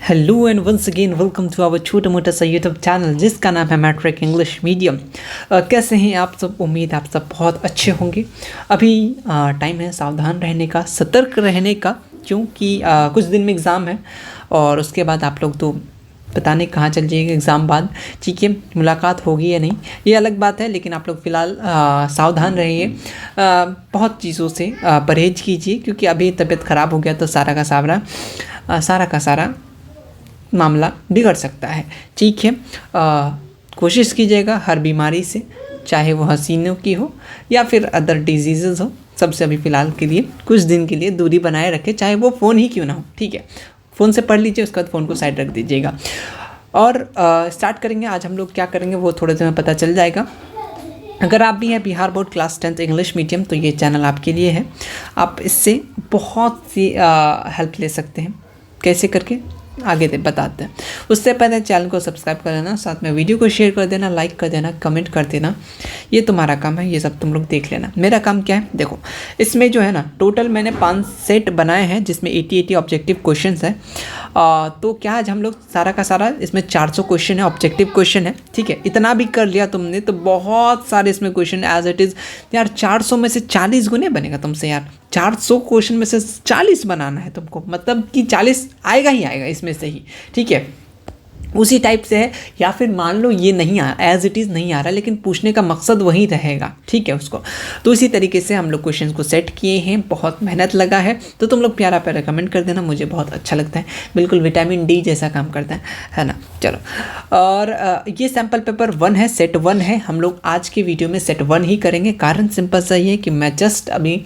Hello and once again welcome to our छोटा मोटा सा यूट्यूब चैनल जिसका नाम है मैट्रिक इंग्लिश मीडियम। कैसे हैं आप सब? उम्मीद आप सब बहुत अच्छे होंगे। अभी टाइम है सावधान रहने का, सतर्क रहने का, क्योंकि कुछ दिन में एग्ज़ाम है और उसके बाद आप लोग तो पता नहीं कहाँ चल जाइएगा एग्ज़ाम बाद। ठीक है, मुलाकात होगी या नहीं ये अलग बात है, लेकिन आप लोग फ़िलहाल सावधान रहिए। बहुत चीज़ों से परहेज कीजिए, क्योंकि अभी तबीयत ख़राब हो गया तो सारा का सारा मामला बिगड़ सकता है। ठीक है, कोशिश कीजिएगा हर बीमारी से, चाहे वो हसीनों की हो या फिर अदर डिजीज़ हो, सबसे अभी फ़िलहाल के लिए कुछ दिन के लिए दूरी बनाए रखें, चाहे वो फ़ोन ही क्यों ना हो। ठीक है, फ़ोन से पढ़ लीजिए, उसके बाद फ़ोन को साइड रख दीजिएगा। और स्टार्ट करेंगे। आज हम लोग क्या करेंगे वो थोड़े देर में पता चल जाएगा। अगर आप भी हैं Bihar board class 10th English medium तो ये चैनल आपके लिए है। आप इससे बहुत सी हेल्प ले सकते हैं। कैसे करके आगे बताते हैं। उससे पहले चैनल को सब्सक्राइब कर लेना, साथ में वीडियो को शेयर कर देना, लाइक कर देना, कमेंट कर देना। ये तुम्हारा काम है, ये सब तुम लोग देख लेना। मेरा काम क्या है देखो, इसमें जो है ना टोटल मैंने 5 सेट बनाए हैं जिसमें 80 ऑब्जेक्टिव क्वेश्चंस है। तो क्या आज हम लोग सारा का सारा इसमें 400 क्वेश्चन है, ऑब्जेक्टिव क्वेश्चन है। ठीक है, इतना भी कर लिया तुमने तो बहुत सारे इसमें क्वेश्चन एज इट इज़। यार 400 में से 40 गुने बनेगा तुमसे। यार 400 क्वेश्चन में से 40 बनाना है तुमको, मतलब कि 40 आएगा ही आएगा इसमें से ही। ठीक है, उसी टाइप से है। या फिर मान लो ये नहीं आ एज इट इज़ नहीं आ रहा, लेकिन पूछने का मकसद वही रहेगा। ठीक है, उसको तो इसी तरीके से हम लोग क्वेश्चंस को सेट किए हैं। बहुत मेहनत लगा है, तो तुम लोग प्यारा प्यारा कमेंट कर देना, मुझे बहुत अच्छा लगता है। बिल्कुल विटामिन डी जैसा काम करता है ना। चलो, और ये सैम्पल पेपर 1 है, सेट 1 है। हम लोग आज के वीडियो में सेट 1 ही करेंगे। कारण सिंपल सा ही है कि मैं जस्ट अभी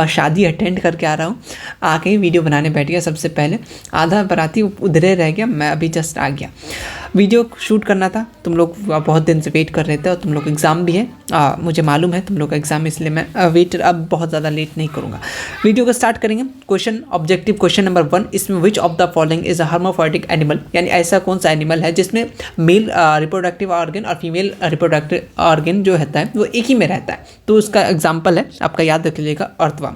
शादी अटेंड करके आ रहा हूँ, आके ही वीडियो बनाने बैठ गया। सबसे पहले आधा बराती उधरे रह गया, मैं अभी जस्ट आ गया। वीडियो शूट करना था, तुम लोग बहुत दिन से वेट कर रहे थे और तुम लोग एग्ज़ाम भी है। मुझे मालूम है तुम लोग का एग्ज़ाम, इसलिए मैं वेट अब बहुत ज़्यादा लेट नहीं करूँगा। वीडियो को स्टार्ट करेंगे। क्वेश्चन ऑब्जेक्टिव क्वेश्चन नंबर 1, इसमें which of the following is a hermaphroditic animal, यानी ऐसा कौन सा एनिमल है जिसमें मेल रिप्रोडक्टिव ऑर्गन और फीमेल रिप्रोडक्टिव ऑर्गन जो रहता है वो एक ही में रहता है। तो उसका एग्जाम्पल है, आपका याद रख लीजिएगा, अर्थवा।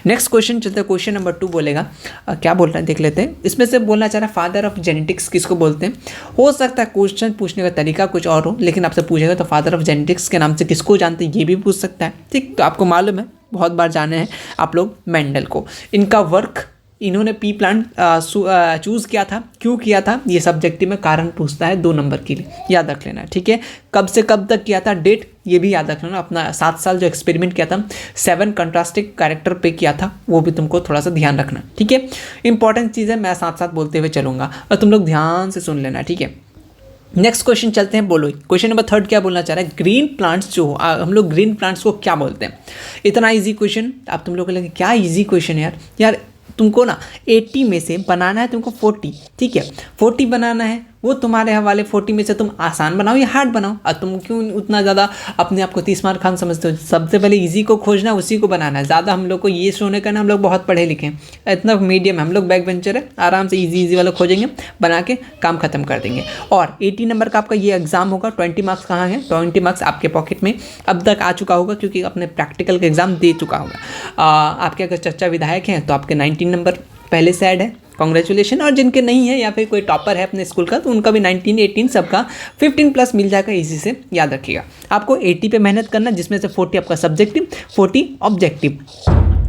नेक्स्ट क्वेश्चन चलते हैं, क्वेश्चन नंबर 2 बोलेगा क्या बोल रहा है देख लेते हैं। इसमें से बोलना चाह रहा है फादर ऑफ जेनेटिक्स किसको बोलते हैं। हो सकता है क्वेश्चन पूछने का तरीका कुछ और हो, लेकिन आपसे पूछेगा तो फादर ऑफ जेनेटिक्स के नाम से किसको जानते हैं ये भी पूछ सकता है। ठीक, तो आपको मालूम है, बहुत बार जाने हैं आप लोग मेंडल को। इनका वर्क, इन्होंने पी प्लांट चूज़ किया था, क्यों किया था, ये सब्जेक्टिव में कारण पूछता है 2 नंबर के लिए, याद रख लेना। ठीक है, कब से कब तक किया था, डेट ये भी याद रख लेना। अपना 7 साल जो एक्सपेरिमेंट किया था 7 कंट्रास्टिक कैरेक्टर पे किया था, वो भी तुमको थोड़ा सा ध्यान रखना। ठीक है, इंपॉर्टेंट चीज़ है, मैं साथ साथ बोलते हुए चलूँगा और तुम लोग ध्यान से सुन लेना। ठीक है, नेक्स्ट क्वेश्चन चलते हैं। बोलो क्वेश्चन नंबर 3 क्या बोलना चाह रहा है। ग्रीन प्लांट्स जो हम लोग ग्रीन प्लांट्स को क्या बोलते हैं। इतना इजी क्वेश्चन, अब तुम लोग को लगे क्या इजी क्वेश्चन है यार तुमको ना 80 में से बनाना है तुमको 40। ठीक है, 40 बनाना है, वो तुम्हारे हवाले। 40 में से तुम आसान बनाओ या हार्ड बनाओ। और तुम क्यों उतना ज़्यादा अपने आप को 30 मार खान समझते हो। सबसे पहले इजी को खोजना, उसी को बनाना है। ज़्यादा हम लोग को ये शो नहीं करना, हम लोग बहुत पढ़े लिखे हैं, इतना मीडियम हम लोग बैक बेंचर है, आराम से इजी वाला खोजेंगे, बना के काम खत्म कर देंगे। और 80 नंबर का आपका ये एग्जाम होगा। 20 मार्क्स कहाँ हैं, 20 मार्क्स आपके पॉकेट में अब तक आ चुका होगा, क्योंकि अपने प्रैक्टिकल का एग्जाम दे चुका होगा। आपके अगर चर्चा विधायक हैं तो आपके 19 नंबर पहले से ऐड है, कॉन्ग्रेचुलेशन। और जिनके नहीं है या फिर कोई टॉपर है अपने स्कूल का तो उनका भी 19, 18 सबका 15 प्लस मिल जाएगा। इसी से याद रखिएगा, आपको 80 पे मेहनत करना, जिसमें से 40 आपका सब्जेक्टिव, 40 ऑब्जेक्टिव।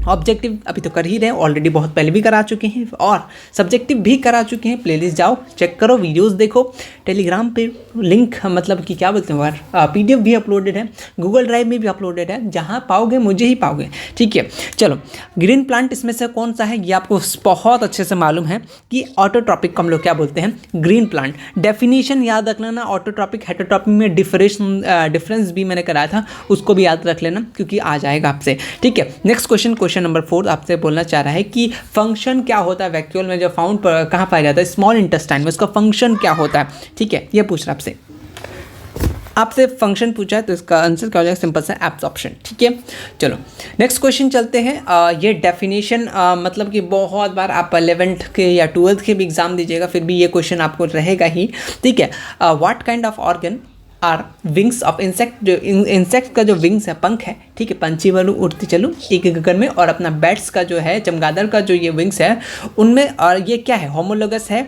ऑब्जेक्टिव अभी तो कर ही रहे हैं, ऑलरेडी बहुत पहले भी करा चुके हैं और सब्जेक्टिव भी करा चुके हैं। प्लेलिस्ट जाओ, चेक करो, वीडियोस देखो। टेलीग्राम पे लिंक, मतलब कि क्या बोलते हैं यार, PDF भी अपलोडेड है, गूगल ड्राइव में भी अपलोडेड है, जहाँ पाओगे मुझे ही पाओगे। ठीक है, चलो ग्रीन प्लांट इसमें से कौन सा है ये आपको बहुत अच्छे से मालूम है कि ऑटोट्रॉपिक को हम लोग क्या बोलते हैं, ग्रीन प्लांट। डेफिनेशन याद रख लेना, ऑटोट्रॉपिक हेटेरोट्रॉपिक में डिफरेंस भी मैंने कराया था, उसको भी याद रख लेना क्योंकि आ जाएगा आपसे। ठीक है, नेक्स्ट क्वेश्चन नंबर 4 आपसे बोलना चाह रहा है कि फंक्शन क्या होता है वैक्यूल में, जो फाउंड कहाँ पाया जाता है, स्मॉल इंटेस्टाइन में, उसका फंक्शन क्या होता है। ठीक है, ये पूछ रहा है आपसे फंक्शन पूछा है तो इसका आंसर क्या हो जाएगा, सिंपल सा एब्जॉर्प्शन। ठीक है, चलो नेक्स्ट क्वेश्चन चलते हैं। ये डेफिनेशन मतलब कि बहुत बार आप 11th के या 12th के भी एग्जाम दीजिएगा, फिर भी ये क्वेश्चन आपको रहेगा ही। ठीक है, what kind of organ are wings of insect, जो इंसेक्ट का जो विंग्स है, पंख है, ठीक है, पंछी वालू उड़ती चलूँ एक एक गगन में, और अपना बैट्स का जो है, चमगादड़ का जो ये विंग्स है उनमें, और ये क्या है, होमोलोगस है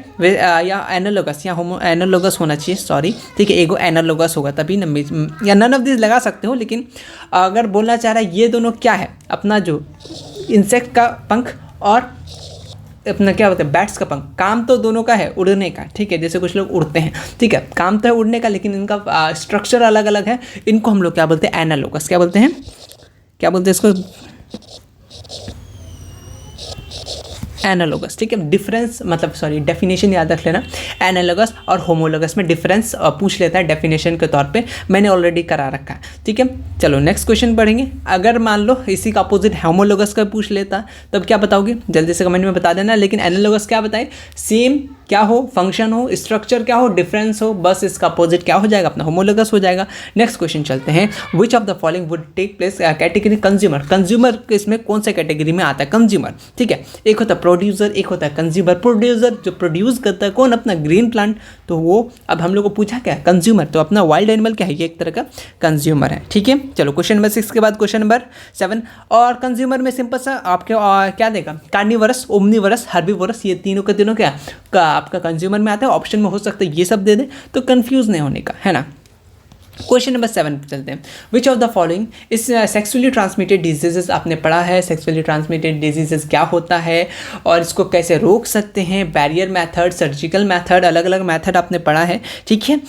या एनालोगस, या एनालोगस होना चाहिए, सॉरी, ठीक है, एगो एनालोगस होगा तभी ना, या नन ऑफ दिस लगा सकते हो, लेकिन अगर बोलना चाह रहा है ये दोनों क्या है, अपना जो इंसेक्ट का पंख और अपना क्या होता है बैट्स का पंख, काम तो दोनों का है उड़ने का, ठीक है, जैसे कुछ लोग उड़ते हैं, ठीक है, काम तो है उड़ने का, लेकिन इनका स्ट्रक्चर अलग अलग है, इनको हम लोग क्या बोलते हैं, एनालोगस, क्या बोलते हैं, क्या बोलते हैं इसको, एनालोगस, ठीक है, डिफरेंस मतलब सॉरी डेफिनेशन याद रख लेना, एनालोगस और होमोलोगस में डिफरेंस पूछ लेता है डेफिनेशन के तौर पे, मैंने ऑलरेडी करा रखा है, ठीक है। चलो नेक्स्ट क्वेश्चन पढ़ेंगे। अगर मान लो इसी का अपोजिट होमोलोगस का पूछ लेता तब क्या बताओगे, जल्दी से कमेंट में बता देना, लेकिन एनालोगस क्या बताए, सेम क्या हो, फंक्शन हो, स्ट्रक्चर क्या हो, डिफरेंस हो, बस इसका अपोजिट क्या हो जाएगा, अपना होमोलोगस हो जाएगा। नेक्स्ट क्वेश्चन चलते हैं, which of the following would take place category consumer, consumer इसमें कौन से कैटेगरी में आता है, कंज्यूमर, ठीक है, एक होता है प्रोड्यूसर, एक होता है कंज्यूमर। प्रोड्यूसर जो प्रोड्यूस करता है कौन, अपना ग्रीन प्लांट, तो वो अब हम लोग को पूछा क्या, कंज्यूमर, तो अपना वाइल्ड एनिमल क्या है, ये एक तरह का कंज्यूमर है, ठीक है। चलो क्वेश्चन नंबर 6 के बाद क्वेश्चन नंबर 7, और कंज्यूमर में सिंपल सा आपके क्या देगा, कार्निवरस, ओमनीवरस, हर्बीवरस, ये तीनों के तीनों क्या आपका कंज्यूमर में आता है, ऑप्शन में हो सकता है ये सब दे दे, तो कंफ्यूज नहीं होने का है ना। क्वेश्चन नंबर 7 पे चलते हैं, विच ऑफ द फॉलोइंग इस सेक्सुअली ट्रांसमिटेड डिजीजेस, आपने पढ़ा है सेक्सुअली ट्रांसमिटेड डिजीजेस क्या होता है और इसको कैसे रोक सकते हैं, बैरियर मेथड, सर्जिकल मेथड, अलग अलग मेथड आपने पढ़ा है, ठीक है,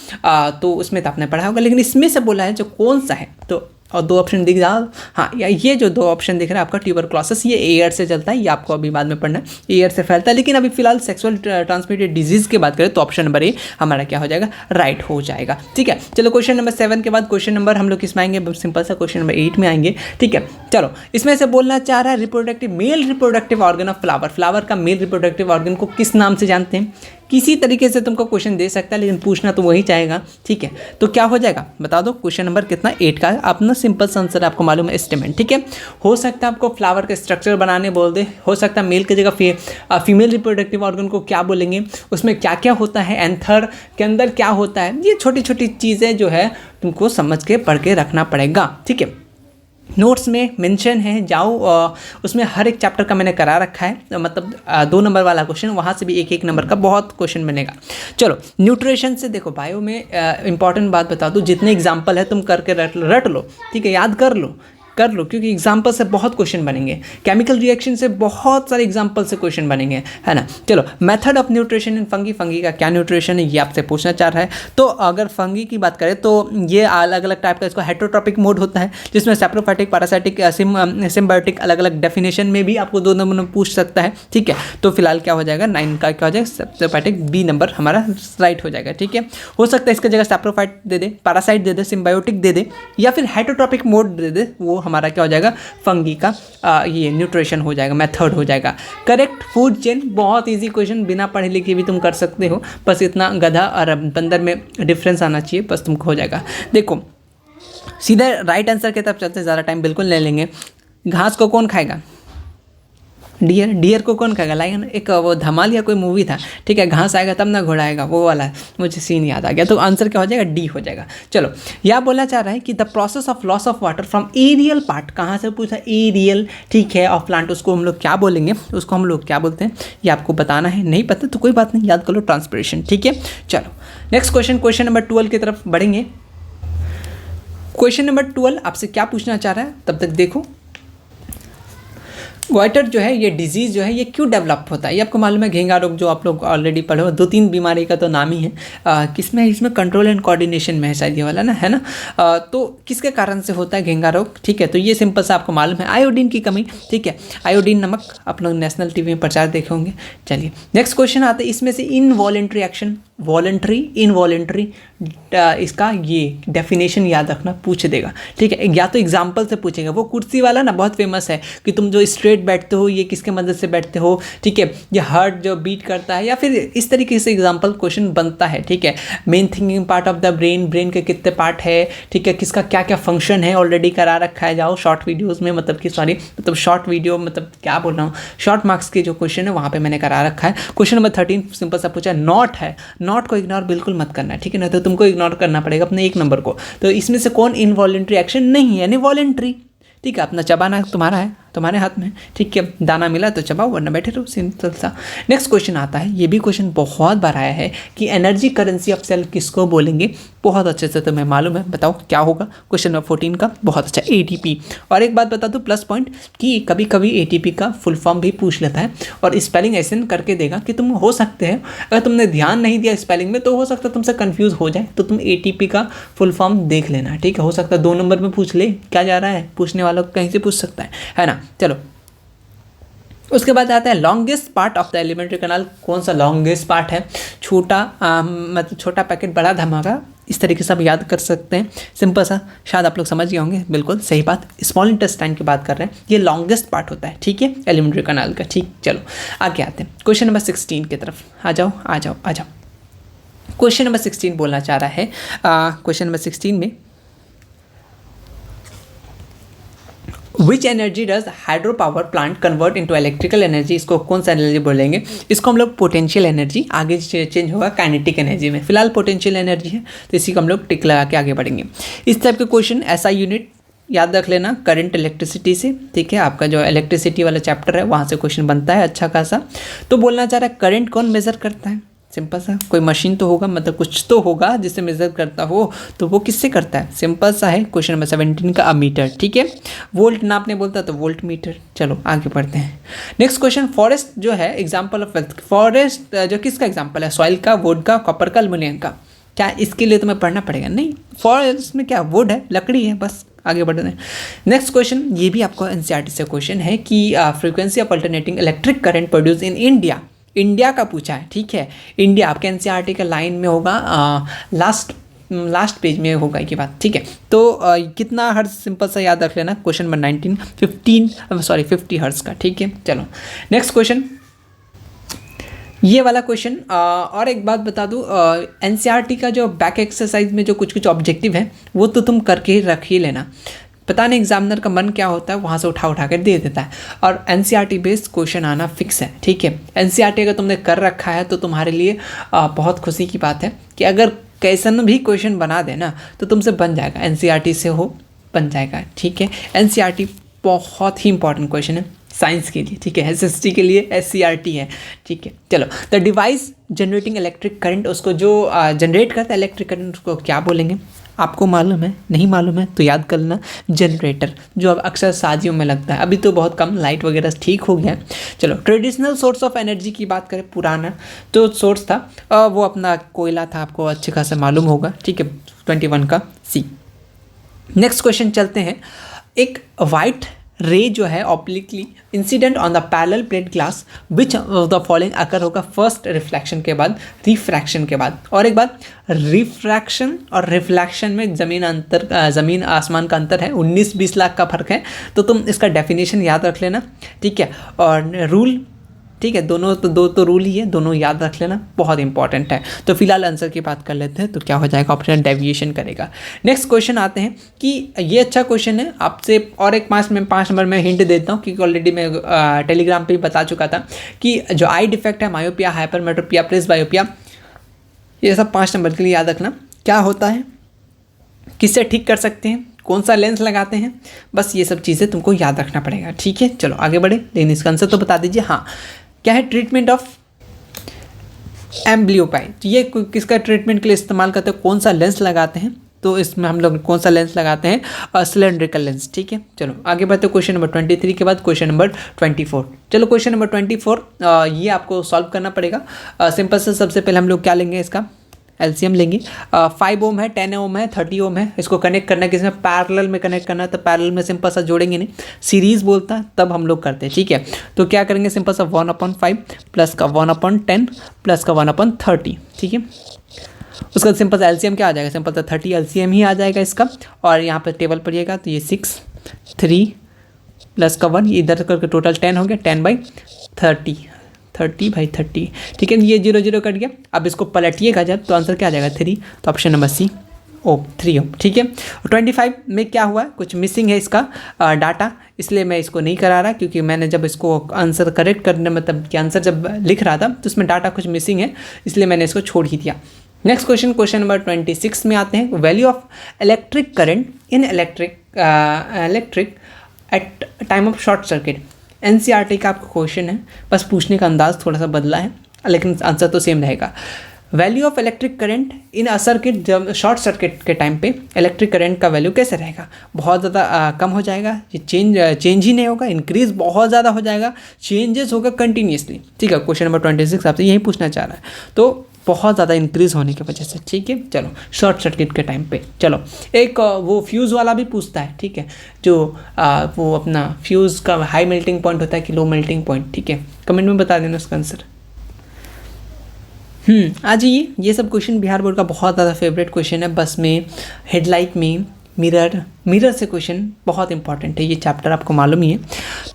तो उसमें तो आपने पढ़ा होगा, लेकिन इसमें से बोला है जो कौन सा है, तो और दो ऑप्शन दिख रहा, हाँ, ये जो दो ऑप्शन दिख रहा है आपका, ट्यूबरक्लोसिस, ये एयर से चलता है, ये आपको अभी बाद में पढ़ना है, एयर से फैलता है, लेकिन अभी फिलहाल सेक्सुअल ट्रांसमिटेड डिजीज की बात करें तो ऑप्शन नंबर ए हमारा क्या हो जाएगा, राइट हो जाएगा, ठीक है। चलो क्वेश्चन नंबर 7 के बाद क्वेश्चन नंबर हम लोग किस में आएंगे, सिंपल सा क्वेश्चन नंबर 8 में आएंगे, ठीक है। चलो इसमें से बोलना चाह रहा है reproductive, mail reproductive organ of flower, flower का मेल रिप्रोडक्टिव ऑर्गन को किस नाम से जानते हैं, किसी तरीके से तुमको क्वेश्चन दे सकता है, लेकिन पूछना तो वही चाहेगा, ठीक है, तो क्या हो जाएगा बता दो, क्वेश्चन नंबर कितना 8 का, अपना सिंपल सा आंसर आपको मालूम है, स्टेमेन, ठीक है। हो सकता है आपको फ्लावर का स्ट्रक्चर बनाने बोल दे, हो सकता है मेल की जगह फीमेल रिप्रोडक्टिव ऑर्गन को क्या बोलेंगे, उसमें क्या क्या होता है, एंथर के अंदर क्या होता है, ये छोटी छोटी चीज़ें जो है तुमको समझ के पढ़ के रखना पड़ेगा, ठीक है। नोट्स में मेंशन है, जाओ उसमें हर एक चैप्टर का मैंने करा रखा है, मतलब 2 नंबर वाला क्वेश्चन, वहाँ से भी एक एक नंबर का बहुत क्वेश्चन बनेगा। चलो न्यूट्रिशन से देखो, बायो में इंपॉर्टेंट बात बता दूँ, जितने एग्जाम्पल है तुम करके रट लो, ठीक है, याद कर लो, क्योंकि एग्जाम्पल से बहुत क्वेश्चन बनेंगे, केमिकल रिएक्शन से बहुत सारे एग्जाम्पल से क्वेश्चन बनेंगे, है ना। चलो method of nutrition in fungi, fungi का क्या न्यूट्रिशन है ये आपसे पूछना चाह रहा है, तो अगर फंगी की बात करें तो ये अलग अलग टाइप का, इसको हेटेरोट्रॉपिक मोड होता है, जिसमें सैप्रोफाइटिक, पैरासाइटिक, सिम्बायोटिक, अलग अलग डेफिनेशन में भी आपको 2 नंबर में पूछ सकता है, ठीक है। तो फिलहाल क्या हो जाएगा, 9 का क्या हो जाएगा, सैप्रोफाइटिक, बी नंबर हमारा राइट हो जाएगा, ठीक है। हो सकता है इसकी जगह सैप्रोफाइट दे दे, पैरासाइट दे दे, सिम्बायोटिक दे दे, या फिर हेटेरोट्रॉपिक मोड दे दे, वो हमारा क्या हो जाएगा, फंगी का ये न्यूट्रिशन हो जाएगा, मेथड हो जाएगा। करेक्ट फूड चेन, बहुत इजी क्वेश्चन, बिना पढ़े लिखे भी तुम कर सकते हो, बस इतना गधा और बंदर में डिफरेंस आना चाहिए, बस तुमको हो जाएगा। देखो सीधा राइट आंसर की तरफ चलते, ज़्यादा टाइम बिल्कुल ले लेंगे। घास को कौन खाएगा, डियर, डियर को कौन खाएगा, लायन, एक वो धमाल या कोई मूवी था, ठीक है, घास आएगा तब ना घोड़ा आएगा, वो वाला मुझे सीन याद आ गया, तो आंसर क्या हो जाएगा, डी हो जाएगा। चलो यह बोलना चाह रहा है कि the process of loss of water from aerial part, कहाँ से पूछा, एरियल, ठीक है, ऑफ प्लांट, उसको हम लोग क्या बोलेंगे, उसको हम लोग क्या बोलते हैं, ये आपको बताना है, नहीं पता तो कोई बात नहीं, याद कर लो, ट्रांसपिरेशन, ठीक है। चलो नेक्स्ट क्वेश्चन, क्वेश्चन नंबर 12 की तरफ बढ़ेंगे। क्वेश्चन नंबर 12 आपसे क्या पूछना चाह रहा है, तब तक देखो, गोइटर जो है, ये डिजीज़ जो है ये क्यों डेवलप होता है, ये आपको मालूम है, घेंगा रोग जो आप लोग ऑलरेडी पढ़े हो, 2-3 बीमारी का तो नाम ही है, किसमें, इसमें कंट्रोल एंड कोऑर्डिनेशन में है शायद ये वाला ना, है ना, तो किसके कारण से होता है घेंगा रोग, ठीक है, तो ये सिंपल सा आपको मालूम है, आयोडीन की कमी, ठीक है, आयोडीन नमक, आप लोग नेशनल टीवी में प्रचार देखे होंगे। चलिए नेक्स्ट क्वेश्चन आते हैं, इसमें से इनवॉलेंट्री एक्शन, वॉलेंट्री, इनवॉलेंट्री, इसका ये डेफिनेशन याद रखना, पूछ देगा, ठीक है, या तो एग्जाम्पल से पूछेगा, वो कुर्सी वाला ना बहुत फेमस है कि तुम जो स्ट्रेट स्ट्रेट बैठते हो, ये किसके मदद से बैठते हो, ठीक है, ये हार्ट जो बीट करता है, या फिर इस तरीके से एग्जाम्पल क्वेश्चन बनता है, ठीक है। Main thinking part of the brain, brain के कितने पार्ट है, ठीक है, किसका क्या क्या फंक्शन है, ऑलरेडी करा रखा है, जाओ शॉर्ट वीडियोज़ में, मतलब कि सॉरी मतलब शॉर्ट वीडियो, मतलब क्या बोल रहा हूँ, शॉर्ट मार्क्स के जो क्वेश्चन है वहाँ पे मैंने करा रखा है। क्वेश्चन नंबर 13 सिंपल सा पूछा, नॉट है, नॉट को इग्नोर बिल्कुल मत करना, ठीक है ना, तो तुमको इग्नोर करना पड़ेगा अपने एक नंबर को। तो इसमें से कौन इनवॉलेंट्री एक्शन नहीं है, यानी वॉलेंट्री, ठीक है, अपना चबाना तुम्हारा है, तुम्हारे हाथ में, ठीक है, दाना मिला तो चबाओ वरना बैठे रहो, सिंपल सा। नेक्स्ट क्वेश्चन आता है, ये भी क्वेश्चन बहुत बार आया है कि एनर्जी करेंसी ऑफ सेल किसको बोलेंगे, बहुत अच्छे से तुम्हें मालूम है, बताओ क्या होगा। क्वेश्चन नंबर 14 का बहुत अच्छा, एटीपी। और एक बात बता दूं प्लस पॉइंट कि कभी कभी एटीपी का फुल फॉर्म भी पूछ लेता है और स्पेलिंग ऐसे करके देगा कि तुम हो सकते हैं, अगर तुमने ध्यान नहीं दिया स्पेलिंग में तो हो सकता है तुमसे कन्फ्यूज़ हो जाए, तो तुम एटीपी का फुल फॉर्म देख लेना, ठीक है, हो सकता है 2 नंबर में पूछ ले, क्या जा रहा है, पूछने वाला कहीं से पूछ सकता है ना। चलो उसके बाद आता है longest part of the alimentary canal, कौन सा लॉन्गेस्ट पार्ट है, छोटा मतलब छोटा पैकेट बड़ा धमाका, इस तरीके से आप याद कर सकते हैं, सिंपल सा, शायद आप लोग समझ गए होंगे, बिल्कुल सही बात, स्मॉल इंटेस्टाइन की बात कर रहे हैं, ये लॉन्गेस्ट पार्ट होता है, ठीक है, एलिमेंट्री कैनाल का, ठीक। चलो आगे आते हैं क्वेश्चन नंबर 16 की तरफ, आ जाओ आ जाओ आ जाओ। क्वेश्चन नंबर 16 बोलना चाह रहा है, क्वेश्चन नंबर 16 में which energy does hydro power plant convert into electrical energy, इसको कौन सा एनर्जी बोलेंगे, इसको हम लोग पोटेंशियल एनर्जी, आगे चेंज होगा काइनेटिक एनर्जी में, फिलहाल पोटेंशियल एनर्जी है तो इसी को हम लोग टिक लगा के आगे बढ़ेंगे। इस टाइप के क्वेश्चन ऐसा यूनिट याद रख लेना, करंट इलेक्ट्रिसिटी से, ठीक है, आपका जो इलेक्ट्रिसिटी वाला चैप्टर है वहाँ से क्वेश्चन बनता है अच्छा खासा। तो बोलना चाह रहा है करंट कौन मेजर करता है, सिंपल सा, कोई मशीन तो होगा, मतलब कुछ तो होगा जिससे मेजर करता हो, तो वो किससे करता है, सिंपल सा है, क्वेश्चन नंबर 17 का मीटर, ठीक है, वोल्ट नापने बोलता है तो वोल्ट मीटर। चलो आगे बढ़ते हैं। नेक्स्ट क्वेश्चन, फॉरेस्ट जो है एग्जाम्पल ऑफ वेल्थ, फॉरेस्ट जो किसका एग्जाम्पल है, सॉइल का, वुड का, कॉपर का, एल्युमिनियम का, क्या इसके लिए तुम्हें पढ़ना पड़ेगा, नहीं, फॉरेस्ट में क्या वुड है, लकड़ी है, बस आगे बढ़ते हैं। नेक्स्ट क्वेश्चन, ये भी आपको एनसीईआरटी से क्वेश्चन है कि frequency of alternating electric current produce in India, India का पूछा है, ठीक है, इंडिया आपके एनसीईआरटी का लाइन में होगा, लास्ट पेज में होगा ये बात, ठीक है। तो कितना हर्ट्ज, सिंपल सा याद रख लेना, क्वेश्चन नंबर 50 हर्ट्ज का, ठीक है। चलो नेक्स्ट क्वेश्चन, ये वाला क्वेश्चन, और एक बात बता दूं, एनसीईआरटी का जो बैक एक्सरसाइज में जो कुछ कुछ ऑब्जेक्टिव है वो तो तुम करके रख ही लेना, पता नहीं एग्जामिनर का मन क्या होता है, वहाँ से उठा उठा कर दे देता है, और एनसीईआरटी बेस्ड क्वेश्चन आना फिक्स है, ठीक है। एनसीईआरटी अगर तुमने कर रखा है तो तुम्हारे लिए बहुत खुशी की बात है कि अगर कैसन भी क्वेश्चन बना देना तो तुमसे बन जाएगा, एनसीईआरटी से हो बन जाएगा, ठीक है। एनसीईआरटी बहुत ही इंपॉर्टेंट क्वेश्चन है साइंस के लिए, ठीक है, एसएसटी के लिए एससीईआरटी है, ठीक है। चलो, the device generating electric current, उसको जो जनरेट करता है इलेक्ट्रिक करंट उसको क्या बोलेंगे, आपको मालूम है, नहीं मालूम है तो याद कर लेना, जनरेटर, जो अब अक्सर शादियों में लगता है, अभी तो बहुत कम, लाइट वगैरह ठीक हो गया है। चलो, ट्रेडिशनल सोर्स ऑफ एनर्जी की बात करें, पुराना तो सोर्स था वो अपना कोयला था, आपको अच्छे खासा मालूम होगा, ठीक है, 21 का सी। नेक्स्ट क्वेश्चन चलते हैं, एक वाइट रे जो है obliquely incident on the parallel plate glass, which of the following occur होगा, फर्स्ट रिफ्लेक्शन के बाद, रिफ्रैक्शन के बाद। और एक बात, रिफ्रैक्शन और रिफ्लेक्शन में ज़मीन आसमान का अंतर है, 19-20 लाख का फर्क है, तो तुम इसका डेफिनेशन याद रख लेना, ठीक है, और रूल, ठीक है, दोनों तो दो तो रूल ही है, दोनों याद रख लेना, बहुत इंपॉर्टेंट है। तो फिलहाल आंसर की बात कर लेते हैं, तो क्या हो जाएगा, ऑप्शन डेविएशन करेगा। नेक्स्ट क्वेश्चन आते हैं कि ये अच्छा क्वेश्चन है आपसे, और एक 5 नंबर में हिंट देता हूँ क्योंकि ऑलरेडी मैं टेलीग्राम पे ही बता चुका था कि जो आई डिफेक्ट है, मायोपिया, हाइपरमेट्रोपिया, प्रेसबायोपिया, ये सब 5 नंबर के लिए याद रखना, क्या होता है, किससे ठीक कर सकते हैं, कौन सा लेंस लगाते हैं, बस ये सब चीज़ें तुमको याद रखना पड़ेगा, ठीक है। चलो आगे बढ़े, लेकिन इसका आंसर तो बता दीजिए, हाँ, क्या है, ट्रीटमेंट ऑफ एम्ब्लियोपाई, तो ये किसका ट्रीटमेंट के लिए इस्तेमाल करते हैं, कौन सा लेंस लगाते हैं, तो इसमें हम लोग कौन सा लेंस लगाते हैं, सिलेंड्रिकल लेंस, ठीक है। चलो आगे बढ़ते, क्वेश्चन नंबर 23 के बाद क्वेश्चन नंबर 24। चलो क्वेश्चन नंबर 24, ये आपको सॉल्व करना पड़ेगा, सिंपल से, सबसे पहले हम लोग क्या लेंगे, इसका एलसीएम लेंगे, 5 ओम है, 10 ओम है, 30 ओम है, इसको कनेक्ट करना है, किसमें, पैरेलल में कनेक्ट करना है, तो पैरेलल में सिंपल सा जोड़ेंगे नहीं, सीरीज बोलता है तब हम लोग करते हैं, ठीक है। तो क्या करेंगे, सिंपल सा 1/5 प्लस का 1/10 प्लस का 1/30, ठीक है। उसका सिंपल सा एलसीएम क्या आ जाएगा, सिंपल सा 30 एलसीएम ही आ जाएगा इसका, और यहाँ पर टेबल पढ़िएगा तो ये 6, 3 प्लस का 1, ये इधर करके टोटल 10 हो गया, 10/30, 30/30, ठीक है। ये 0 0 कट गया। अब इसको पलटिएगा जब तो आंसर क्या आ जाएगा 3, तो ऑप्शन नंबर सी 3 हो, ठीक है। 25 में क्या हुआ, कुछ मिसिंग है इसका डाटा, इसलिए मैं इसको नहीं करा रहा, क्योंकि मैंने जब इसको आंसर करेक्ट करने मतलब कि आंसर जब लिख रहा था तो उसमें डाटा कुछ मिसिंग है, इसलिए मैंने इसको छोड़ ही दिया। नेक्स्ट क्वेश्चन नंबर 26 में आते हैं। Value of electric current in electric at time of short circuit. NCERT का आपका क्वेश्चन है, बस पूछने का अंदाज थोड़ा सा बदला है, लेकिन आंसर तो सेम रहेगा। Value of electric current in a circuit, जब शॉर्ट सर्किट के टाइम पे इलेक्ट्रिक करंट का वैल्यू कैसे रहेगा, बहुत ज़्यादा कम हो जाएगा, ये चेंज ही नहीं होगा, इंक्रीज बहुत ज़्यादा हो जाएगा, चेंजेस होगा कंटिन्यूसली, ठीक है। क्वेश्चन नंबर 26 आपसे यही पूछना चाह रहा है, तो बहुत ज़्यादा इंक्रीज होने की वजह से, ठीक है। चलो शॉर्ट सर्किट के टाइम पे, चलो एक वो फ्यूज़ वाला भी पूछता है, ठीक है, जो वो अपना फ्यूज़ का हाई मेल्टिंग पॉइंट होता है कि लो मेल्टिंग पॉइंट, ठीक है, कमेंट में बता देना उसका आंसर। आ जाइए, ये सब क्वेश्चन बिहार बोर्ड का बहुत ज़्यादा फेवरेट क्वेश्चन है। बस में, हेडलाइट में, मिरर से क्वेश्चन बहुत इंपॉर्टेंट है, ये चैप्टर आपको मालूम ही है।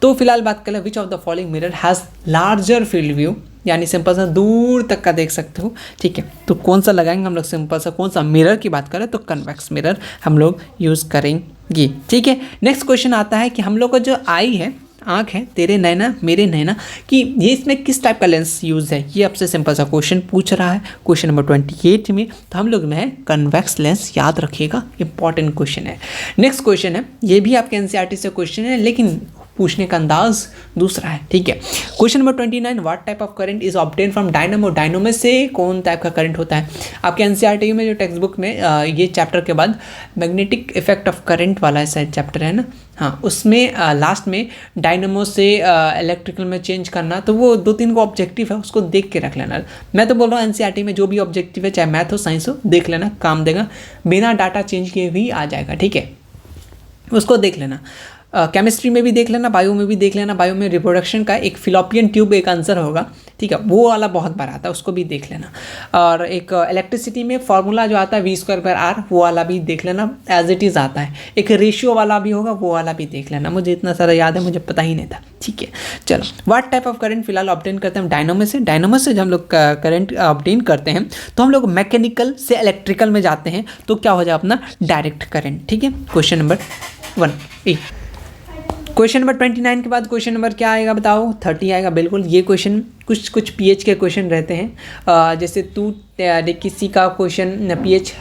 तो फिलहाल बात करें, विच of the following mirror has larger field view, यानी सिंपल सा दूर तक का देख सकते हो, ठीक है। तो कौन सा लगाएंगे हम लोग, सिंपल सा कौन सा मिरर की बात करें तो कन्वेक्स मिरर हम लोग यूज़ करेंगे, ठीक है। नेक्स्ट क्वेश्चन आता है कि हम लोग का जो आई है, आँख है, तेरे नैना मेरे नैना, कि ये इसमें किस टाइप का लेंस यूज़ है, ये आपसे सिंपल सा क्वेश्चन पूछ रहा है क्वेश्चन नंबर 28 में। तो हम लोग में कन्वेक्स लेंस, याद रखिएगा, इंपॉर्टेंट क्वेश्चन है। नेक्स्ट क्वेश्चन है, ये भी आपके एनसीईआरटी से क्वेश्चन है, लेकिन पूछने का अंदाज दूसरा है, ठीक है। Question number 29, what type of current is obtain from dynamo. Dynamo से कौन टाइप का करंट होता है, आपके एनसीईआरटी में जो टेक्स्ट बुक में ये चैप्टर के बाद मैग्नेटिक इफेक्ट ऑफ करंट वाला ऐसा चैप्टर है ना, हाँ, उसमें लास्ट में डायनामो से इलेक्ट्रिकल में चेंज करना, तो वो 2-3 को ऑब्जेक्टिव है, उसको देख के रख लेना। मैं तो बोल रहा हूँ एनसीईआरटी में जो भी ऑब्जेक्टिव है, चाहे मैथ हो साइंस हो, देख लेना, काम देगा, बिना डाटा चेंज किए भी आ जाएगा, ठीक है, उसको देख लेना। केमिस्ट्री में भी देख लेना, बायो में भी देख लेना, बायो में रिप्रोडक्शन का एक फिलोपियन ट्यूब एक आंसर होगा, ठीक है, वो वाला बहुत बार आता है, उसको भी देख लेना। और एक इलेक्ट्रिसिटी में फॉर्मूला जो आता है V²/R, वो वाला भी देख लेना, एज इट इज़ आता है। एक रेशियो वाला भी होगा, वो वाला भी देख लेना, मुझे इतना सारा याद है, मुझे पता ही नहीं था, ठीक है। चलो, व्हाट टाइप ऑफ करंट फिलहाल ऑब्टेन करते हैं हम डायनामो से। डायनामो से जब हम लोग करंट ऑब्टेन करते हैं तो हम लोग मैकेनिकल से इलेक्ट्रिकल में जाते हैं, तो क्या हो जाए अपना डायरेक्ट करंट, ठीक है। क्वेश्चन नंबर 1 क्वेश्चन नंबर 29 के बाद क्वेश्चन नंबर क्या आएगा बताओ, 30 आएगा, बिल्कुल। ये क्वेश्चन कुछ पीएच के क्वेश्चन रहते हैं, जैसे किसी का क्वेश्चन पीएच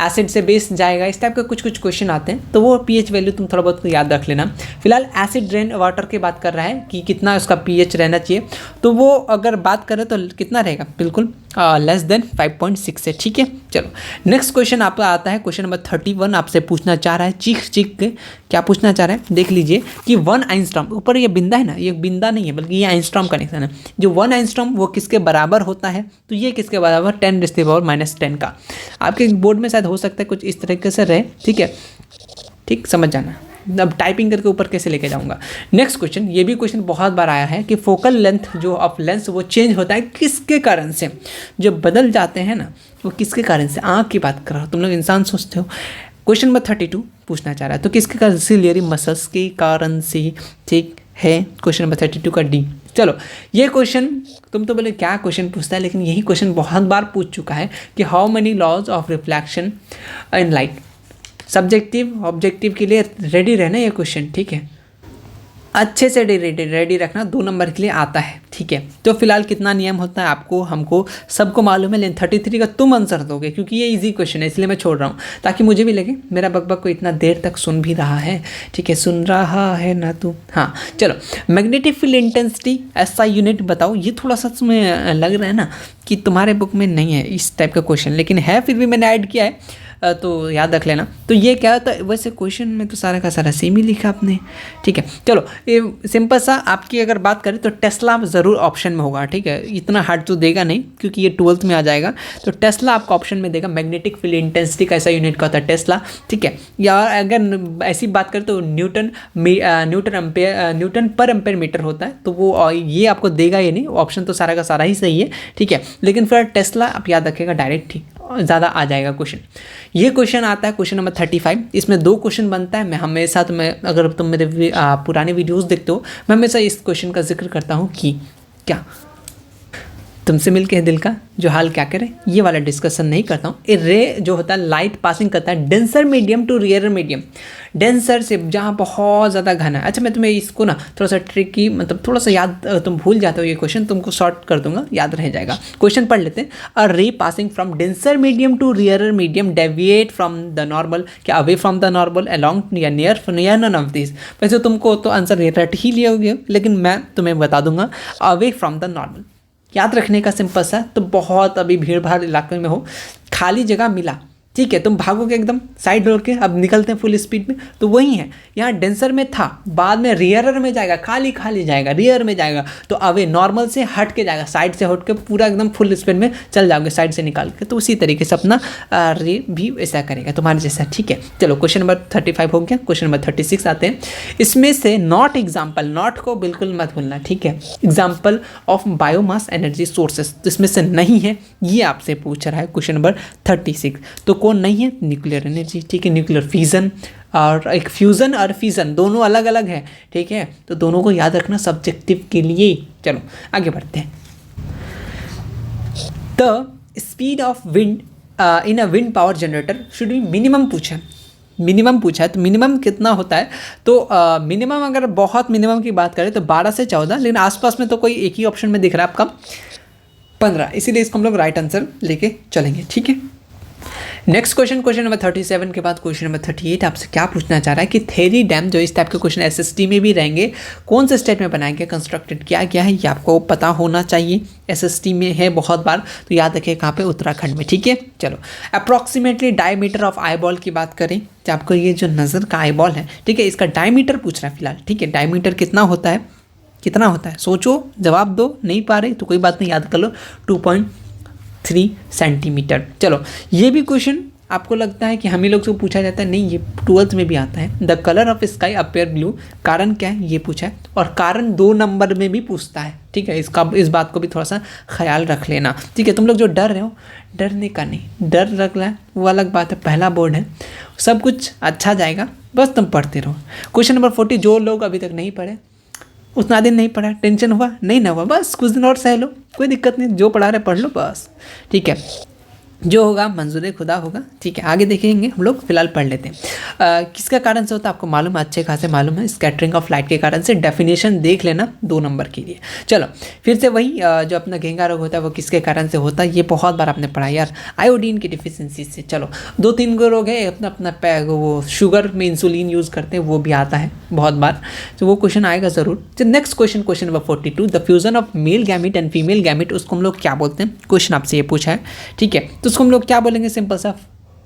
एसिड से बेस जाएगा, इस टाइप के कुछ क्वेश्चन आते हैं, तो वो पीएच वैल्यू तुम थोड़ा बहुत याद रख लेना। फिलहाल एसिड रेन वाटर की बात कर रहा है कि कितना उसका पीएच रहना चाहिए, तो वो अगर बात करें तो कितना रहेगा, बिल्कुल लेस देन 5.6 है, ठीक है। चलो नेक्स्ट क्वेश्चन आपका आता है, क्वेश्चन नंबर 31 आपसे पूछना चाह रहा है, चीख के क्या पूछना चाह रहा है, देख लीजिए कि 1 एंगस्ट्रॉम, ऊपर ये बिंदा है ना, ये बिंदा नहीं है बल्कि ये एंगस्ट्रॉम कनेक्शन है, जो 1 एंगस्ट्रॉम वो किसके बराबर होता है, तो ये किसके बराबर, 10⁻⁻10 का। आपके बोर्ड में शायद हो सकता है कुछ इस तरीके से रहे, ठीक है, ठीक, समझ जाना। अब टाइपिंग करके ऊपर कैसे लेके जाऊंगा। नेक्स्ट क्वेश्चन, ये भी क्वेश्चन बहुत बार आया है कि फोकल लेंथ जो ऑफ लेंस वो चेंज होता है किसके कारण से, जो बदल जाते हैं ना, वो किसके कारण से, आँख की बात कर रहा हूँ, तुम लोग इंसान सोचते हो। क्वेश्चन नंबर 32 पूछना चाह रहा है, तो किसके कारण, सिलियरी मसल्स के कारण से, ठीक है। क्वेश्चन नंबर 32 का डी। चलो ये क्वेश्चन तुम तो बोले क्या क्वेश्चन पूछता है, लेकिन यही क्वेश्चन बहुत बार पूछ चुका है कि how many laws of reflection in light. Subjective objective के लिए रेडी रहना ये क्वेश्चन, ठीक है, अच्छे से रेडी रखना, 2 नंबर के लिए आता है, ठीक है। तो फिलहाल कितना नियम होता है आपको हमको सबको मालूम है, लेकिन 33 का तुम आंसर दोगे, क्योंकि ये इजी क्वेश्चन है, इसलिए मैं छोड़ रहा हूँ, ताकि मुझे भी लगे मेरा बकबक को इतना देर तक सुन भी रहा है, ठीक है, सुन रहा है ना तू। हाँ चलो, मैग्नेटिक फील्ड इंटेंसिटी ऐसा यूनिट बताओ। ये थोड़ा सा तुम्हें लग रहा है ना कि तुम्हारे बुक में नहीं है इस टाइप का क्वेश्चन, लेकिन है, फिर भी मैंने ऐड किया है, तो याद रख लेना। तो ये क्या होता है, वैसे क्वेश्चन में तो सारा का सारा सेम ही लिखा आपने, ठीक है। चलो ये सिंपल सा आपकी अगर बात करें तो टेस्ला ज़रूर ऑप्शन में होगा, ठीक है, इतना हार्ड तो देगा नहीं क्योंकि ये 12th में आ जाएगा, तो टेस्ला आपका ऑप्शन में देगा। मैग्नेटिक फील्ड इंटेंसिटी का ऐसा यूनिट का होता है टेस्ला, ठीक है। या अगर ऐसी बात करें तो न्यूटन पर एम्पेयर मीटर होता है, तो वो ये आपको देगा ये नहीं, ऑप्शन तो सारा का सारा ही सही है, ठीक है, लेकिन फिर टेस्ला आप याद रखेगा डायरेक्ट, ठीक। ज़्यादा आ जाएगा क्वेश्चन। ये क्वेश्चन आता है क्वेश्चन नंबर 35। इसमें 2 क्वेश्चन बनता है। मैं हमेशा अगर तुम मेरे पुराने वीडियोस देखते हो, मैं हमेशा इस क्वेश्चन का जिक्र करता हूँ कि क्या तुमसे मिलके है दिल का जो हाल क्या करे, ये वाला डिस्कशन नहीं करता हूँ। ए रे जो होता है लाइट पासिंग करता है denser medium to rare medium, denser से जहाँ बहुत ज़्यादा घना है। अच्छा मैं तुम्हें इसको ना थोड़ा सा ट्रिकी मतलब थोड़ा सा याद, तुम भूल जाते हो ये क्वेश्चन, तुमको शॉर्ट कर दूंगा, याद रह जाएगा। क्वेश्चन पढ़ लेते हैं। A ray passing from denser medium to rare medium deviate from the normal, क्या away from the normal, along या नियर नन ऑफ दिस। वैसे तुमको तो आंसर रट ही लिया होगा, लेकिन मैं तुम्हें बता दूंगा अवे फ्रॉम द नॉर्मल। याद रखने का सिंपल सा, तो बहुत अभी भीड़ भाड़ इलाके में हो, खाली जगह मिला, ठीक है, तुम भागोगे एकदम साइड रोड के, अब निकलते हैं फुल स्पीड में, तो वही है। यहाँ डेंसर में था, बाद में रियरर में जाएगा, खाली खाली जाएगा, रियर में जाएगा, तो अवे नॉर्मल से हट के जाएगा, साइड से हट के पूरा एकदम फुल स्पीड में चल जाओगे साइड से निकाल के। तो उसी तरीके से अपना रे भी ऐसा करेगा तुम्हारे जैसा, ठीक है। चलो क्वेश्चन नंबर 35 हो गया। क्वेश्चन नंबर 36 आते हैं। इसमें से नॉट एग्जाम्पल, नॉट को बिल्कुल मत भूलना, ठीक है, example of biomass energy sources, इसमें से नहीं है, ये आपसे पूछ रहा है क्वेश्चन नंबर 36। तो कौन नहीं है? न्यूक्लियर एनर्जी, ठीक है, न्यूक्लियर फिजन, और एक फ्यूज़न और फिजन दोनों अलग अलग है, ठीक है, तो दोनों को याद रखना सब्जेक्टिव के लिए। चलो आगे बढ़ते हैं। The speed of wind in a wind power generator should be minimum पूछा, मिनिमम पूछा है, तो मिनिमम कितना होता है? तो मिनिमम अगर बहुत मिनिमम की बात करें तो 12 से 14, लेकिन आसपास में तो कोई एक ही ऑप्शन में दिख रहा है आपका 15, इसीलिए इसको हम लोग राइट आंसर लेके चलेंगे, ठीक है। नेक्स्ट क्वेश्चन, क्वेश्चन नंबर 37 के बाद क्वेश्चन नंबर 38 आपसे क्या पूछना चाह रहा है कि थेरी डैम, जो इस टाइप के क्वेश्चन एसएसटी में भी रहेंगे, कौन से स्टेट में बनाया गया, कंस्ट्रक्टेड किया गया है, ये आपको पता होना चाहिए। एसएसटी में है बहुत बार, तो याद रखिए कहाँ पे, उत्तराखंड में, ठीक है। चलो approximately diameter of eye ball की बात करें, तो आपको ये जो नज़र का आई बॉल है, ठीक है, इसका डायमीटर पूछ रहा है फिलहाल, ठीक है, डायमीटर कितना होता है, कितना होता है, सोचो, जवाब दो, नहीं पा रहे तो कोई बात नहीं, याद कर लो, 2.3 सेंटीमीटर। चलो ये भी क्वेश्चन आपको लगता है कि हम ही लोग से पूछा जाता है, नहीं, ये 12th में भी आता है। The colour of sky appear blue, कारण क्या है, ये पूछा है, और कारण 2 नंबर में भी पूछता है, ठीक है, इस बात को भी थोड़ा सा ख्याल रख लेना, ठीक है। तुम लोग जो डर रहे हो, डरने का नहीं, डर रख लें वो अलग बात है, पहला बोर्ड है, सब कुछ अच्छा जाएगा, बस तुम पढ़ते रहो। क्वेश्चन नंबर 40, जो लोग अभी तक नहीं पढ़े, उतना दिन नहीं पढ़ा, टेंशन हुआ नहीं ना हुआ, बस कुछ दिन और सह लो, कोई दिक्कत नहीं, जो पढ़ा रहे पढ़ लो बस, ठीक है, जो होगा मंजूर खुदा होगा, ठीक है। आगे देखेंगे हम लोग, फिलहाल पढ़ लेते हैं। किसका कारण से होता है आपको मालूम है, अच्छे खासे मालूम है, स्कैटरिंग ऑफ लाइट के कारण से। डेफिनेशन देख लेना 2 नंबर के लिए। चलो फिर से वही, जो अपना घेंगा रोग होता है वो किसके कारण से होता है, ये बहुत बार आपने पढ़ा यार, आयोडीन की डिफिशियंसी से। चलो 2-3 को रोग है, अपना अपना वो शुगर में इंसुलिन यूज़ करते हैं, वो भी आता है बहुत बार, तो वो क्वेश्चन आएगा ज़रूर। तो next question, question number 42, the fusion of male gamete and female gamete, उसको हम लोग क्या बोलते हैं, क्वेश्चन आपसे ये पूछा है, ठीक है, तो उसको हम लोग क्या बोलेंगे, सिंपल सा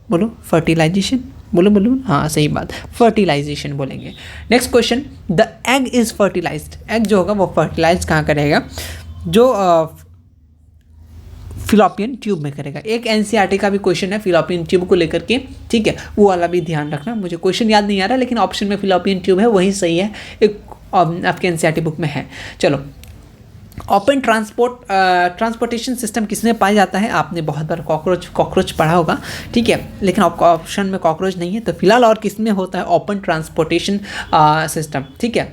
बोलो, फर्टिलाइजेशन, बोलो, हाँ सही बात, फर्टिलाइजेशन बोलेंगे। Next question, the egg is fertilized, egg जो होगा वो फर्टिलाइज कहाँ करेगा, जो फिलोपियन ट्यूब में करेगा। एक एनसीईआरटी का भी क्वेश्चन है फिलोपियन ट्यूब को लेकर के, ठीक है, वो वाला भी ध्यान रखना, मुझे क्वेश्चन याद नहीं आ रहा, लेकिन ऑप्शन में फिलोपियन ट्यूब है, वही सही है, एक आपके एनसीईआरटी बुक में है। चलो ओपन ट्रांसपोर्टेशन सिस्टम किसमें पाया जाता है, आपने बहुत बार कॉकरोच पढ़ा होगा, ठीक है, लेकिन आपको ऑप्शन में कॉकरोच नहीं है, तो फिलहाल और किसमें होता है, ओपन ट्रांसपोर्टेशन सिस्टम, ठीक है।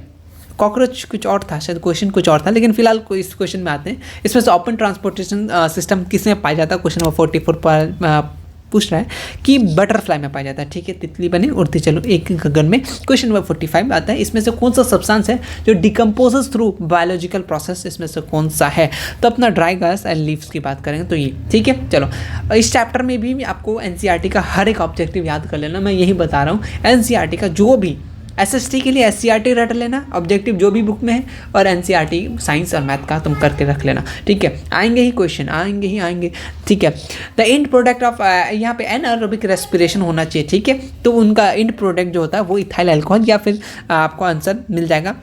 कॉकरोच कुछ और था, शायद क्वेश्चन कुछ और था, लेकिन फिलहाल इस क्वेश्चन में आते हैं। इसमें से ओपन ट्रांसपोर्टेशन सिस्टम किसमें पाया जाता है, क्वेश्चन नंबर 44 पर पूछ रहा है कि बटरफ्लाई में पाया जाता है, ठीक है, तितली बने उड़ती चलो एक गगन में। क्वेश्चन नंबर 45 आता है, इसमें से कौन सा सब्सटेंस है जो डिकम्पोजेस थ्रू बायोलॉजिकल प्रोसेस, इसमें से कौन सा है, तो अपना ड्राई गैस एंड लीव्स की बात करेंगे तो ये, ठीक है। चलो इस चैप्टर में भी आपको एनसीईआरटी का हर एक ऑब्जेक्टिव याद कर लेना, मैं यही बता रहा हूँ, एनसीईआरटी का जो भी, एसएसटी के लिए एससीईआरटी रट लेना, ऑब्जेक्टिव जो भी बुक में है, और एनसीईआरटी साइंस और मैथ का तुम करके रख लेना, ठीक है, आएंगे ही क्वेश्चन, आएंगे, ठीक है। द एंड प्रोडक्ट ऑफ, यहाँ पे एनारोबिक रेस्पिरेशन होना चाहिए, ठीक है, तो उनका एंड प्रोडक्ट जो होता है वो इथाइल अल्कोहल, या फिर आपको आंसर मिल जाएगा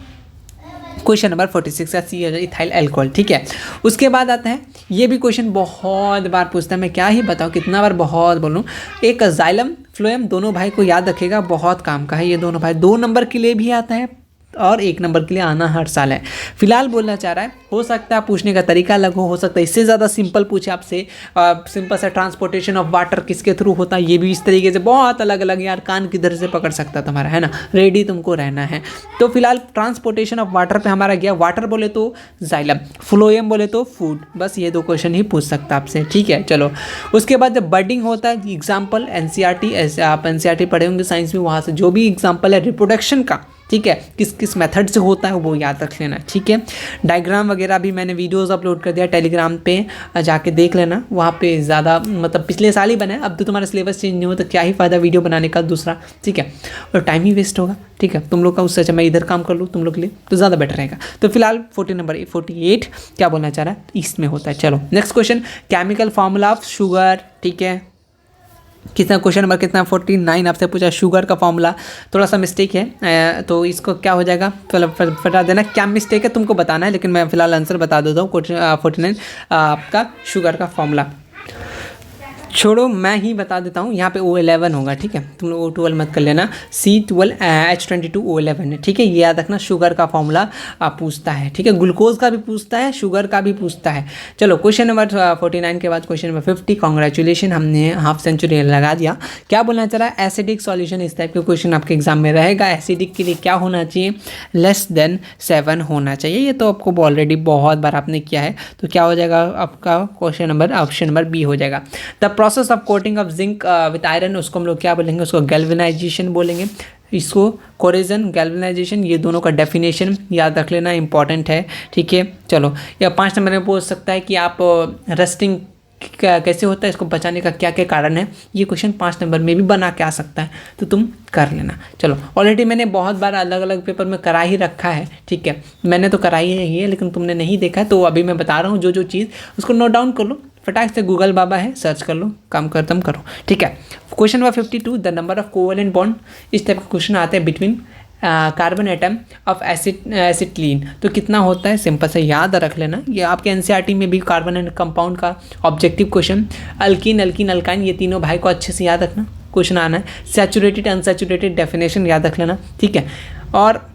क्वेश्चन नंबर 46 का, सी इथाइल अल्कोहल, ठीक है। उसके बाद आता है, ये भी क्वेश्चन बहुत बार पूछता है, मैं क्या ही बताऊँ कितना बार बहुत बोलूँ, एक जाइलम फ्लोएम, दोनों भाई को याद रखेगा, बहुत काम का है ये दोनों भाई, 2 नंबर के लिए भी आता है, और 1 नंबर के लिए आना हर साल है। फिलहाल बोलना चाह रहा है, हो सकता है पूछने का तरीका अलग हो सकता है इससे ज़्यादा सिंपल पूछे आपसे। सिंपल सा ट्रांसपोर्टेशन ऑफ वाटर किसके थ्रू होता है, ये भी इस तरीके से बहुत अलग अलग, यार कान किधर से पकड़ सकता तुम्हारा, है ना। रेडी तुमको रहना है। तो फिलहाल ट्रांसपोर्टेशन ऑफ वाटर पे हमारा गया। वाटर बोले तो जाइलम, फ्लोएम बोले तो फूड, बस ये 2 क्वेश्चन ही पूछ सकता आपसे, ठीक है। चलो उसके बाद जब बर्डिंग होता है, एग्जाम्पल एनसीईआरटी, ऐसे आप एनसीईआरटी पढ़े होंगे साइंस में, वहाँ से जो भी एग्जाम्पल है रिप्रोडक्शन का, ठीक है, किस किस मेथड से होता है वो याद रख लेना, ठीक है। डायग्राम वगैरह भी मैंने वीडियोस अपलोड कर दिया टेलीग्राम पे, जाके देख लेना, वहाँ पे ज़्यादा मतलब पिछले साल ही बना है। अब तो तुम्हारा सिलेबस चेंज नहीं हो तो क्या ही फ़ायदा वीडियो बनाने का दूसरा, ठीक है, और टाइम ही वेस्ट होगा, ठीक है, तुम लोग का। उससे अच्छा मैं इधर काम कर लूँ तुम लोग के लिए तो ज़्यादा बेटर रहेगा। तो फिलहाल 14 नंबर 48 क्या बोलना चाह रहा है, ईस्ट में होता है। चलो next question, chemical formula of sugar, ठीक है। कितना क्वेश्चन नंबर कितना 49 आपसे पूछा, शुगर का फॉर्मूला थोड़ा सा मिस्टेक है, तो इसको क्या हो जाएगा फटा देना, क्या मिस्टेक है तुमको बताना है, लेकिन मैं फिलहाल आंसर बता देता हूँ। 49 आपका शुगर का फॉर्मूला छोड़ो, मैं ही बता देता हूँ। यहाँ पे O11 होगा, ठीक है, तुम लोग O12 मत कर लेना, C12 H22 O11 है, ठीक है, ये याद रखना। शुगर का फॉर्मूला पूछता है, ठीक है, ग्लूकोज का भी पूछता है, शुगर का भी पूछता है। चलो क्वेश्चन नंबर 49 के बाद क्वेश्चन नंबर 50, कॉन्ग्रेचुलेशन, हमने हाफ सेंचुरी लगा दिया। क्या बोलना चाह रहा है, एसिडिक सॉल्यूशन, इस टाइप के क्वेश्चन आपके एग्जाम में रहेगा। एसिडिक के लिए क्या होना चाहिए, लेस देन 7 होना चाहिए। ये तो आपको ऑलरेडी बहुत बार आपने किया है, तो क्या हो जाएगा आपका question number, option number B हो जाएगा। The process of coating of zinc with iron, उसको हम लोग क्या बोलेंगे, उसको गैल्वेनाइजेशन बोलेंगे, इसको कोरेजन, गैल्वेनाइजेशन, ये दोनों का डेफिनेशन याद रख लेना, इंपॉर्टेंट है, ठीक है। चलो या 5 नंबर में पूछ सकता है कि आप रस्टिंग कैसे होता है, इसको बचाने का क्या क्या कारण है, ये क्वेश्चन 5 नंबर में भी बना के आ सकता है, तो तुम कर लेना। चलो ऑलरेडी मैंने बहुत बार अलग अलग पेपर में करा ही रखा है, ठीक है, मैंने तो कराई है ये, लेकिन तुमने नहीं देखा, तो अभी मैं बता रहा हूँ जो जो चीज़, उसको नोट डाउन कर लो, फटाक से गूगल बाबा है, सर्च कर लो, काम खत्म करो, ठीक है। Question number 52, the number of covalent bond, इस टाइप के क्वेश्चन आते हैं between carbon atom of acetylene, तो कितना होता है, सिंपल से याद रख लेना। ये आपके एनसीईआरटी में भी कार्बन एंड कंपाउंड का objective question, alkyne, alkyne, alkyne, ये तीनों भाई को अच्छे से याद रखना, क्वेश्चन आना है। सैचुरेटेड, अनसैचुरेटेड डेफिनेशन याद रख लेना, ठीक है। और